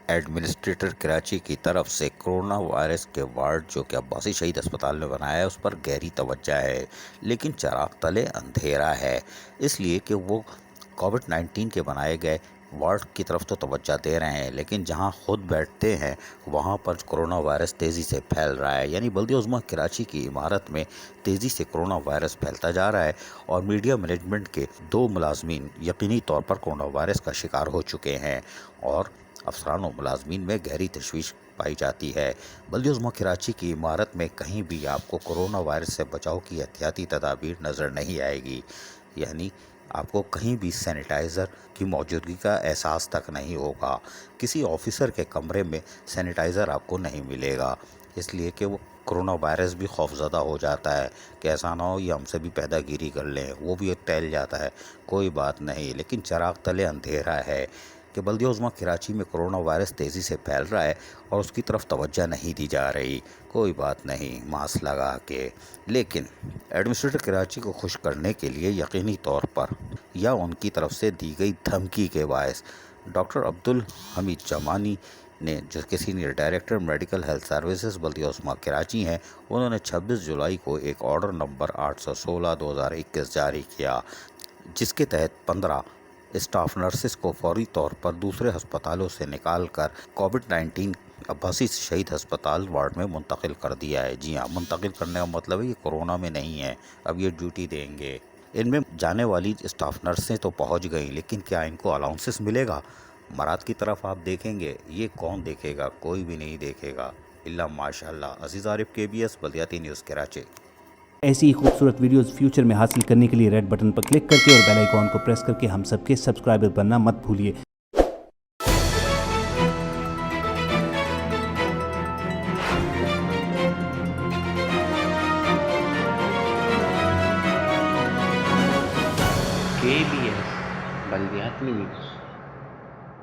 Administrator Karachi کی طرف سے کورونا وائرس کے وارڈ جو کہ عباسی شہید اسپتال میں بنایا ہے اس پر گہری توجہ ہے، لیکن چراغ تلے اندھیرا ہے، اس لیے کہ وہ کووڈ-19 کے بنائے گئے وارڈ کی طرف تو توجہ دے رہے ہیں، لیکن جہاں خود بیٹھتے ہیں وہاں پر کورونا وائرس تیزی سے پھیل رہا ہے، یعنی بلدیہ عظمیٰ کراچی کی عمارت میں تیزی سے کورونا وائرس پھیلتا جا رہا ہے اور میڈیا مینجمنٹ کے 2 ملازمین یقینی طور پر کورونا وائرس کا شکار ہو چکے ہیں اور افسران و ملازمین میں گہری تشویش پائی جاتی ہے۔ بلدیہ عظمیٰ کراچی کی عمارت میں کہیں بھی آپ کو کورونا وائرس سے بچاؤ کی احتیاطی تدابیر نظر نہیں آئے گی، یعنی آپ کو کہیں بھی سینیٹائزر کی موجودگی کا احساس تک نہیں ہوگا، کسی آفیسر کے کمرے میں سینیٹائزر آپ کو نہیں ملے گا، اس لیے کہ وہ کورونا وائرس بھی خوفزدہ ہو جاتا ہے کہ ایسا نہ ہو یہ ہم سے بھی پیدا گیری کر لیں، وہ بھی ایک پھیل جاتا ہے، کوئی بات نہیں، لیکن چراغ تلے اندھیرا ہے کہ بلدیہ عظمیٰ کراچی میں کورونا وائرس تیزی سے پھیل رہا ہے اور اس کی طرف توجہ نہیں دی جا رہی، کوئی بات نہیں، ماسک لگا کے، لیکن ایڈمنسٹریٹر کراچی کو خوش کرنے کے لیے یقینی طور پر یا ان کی طرف سے دی گئی دھمکی کے باعث ڈاکٹر عبدالحمید چمانی نے جو کہ senior director medical health services بلدیہ عظمیٰ کراچی ہیں، انہوں نے 26 جولائی کو ایک آرڈر نمبر 816/2021 جاری کیا، جس کے تحت 15 اسٹاف نرسز کو فوری طور پر دوسرے ہسپتالوں سے نکال کر کووڈ-19 عباسی شہید ہسپتال وارڈ میں منتقل کر دیا ہے۔ جی ہاں، منتقل کرنے کا مطلب ہے یہ کورونا میں نہیں ہے، اب یہ ڈیوٹی دیں گے۔ ان میں جانے والی اسٹاف نرسیں تو پہنچ گئیں، لیکن کیا ان کو الاؤنسز ملے گا؟ مراد کی طرف آپ دیکھیں گے، یہ کون دیکھے گا؟ کوئی بھی نہیں دیکھے گا الا ماشاء اللہ۔ عزیز عارف KBS بلدیاتی نیوز کراچی۔ ایسی ہی خوبصورت ویڈیوز فیوچر میں حاصل کرنے کے لیے ریڈ بٹن پر کلک کر کے اور بیل آئیکن کو پریس کر کے ہم سب کے سبسکرائبر بننا مت بھولیے۔ KBS بلدیاتی نیوز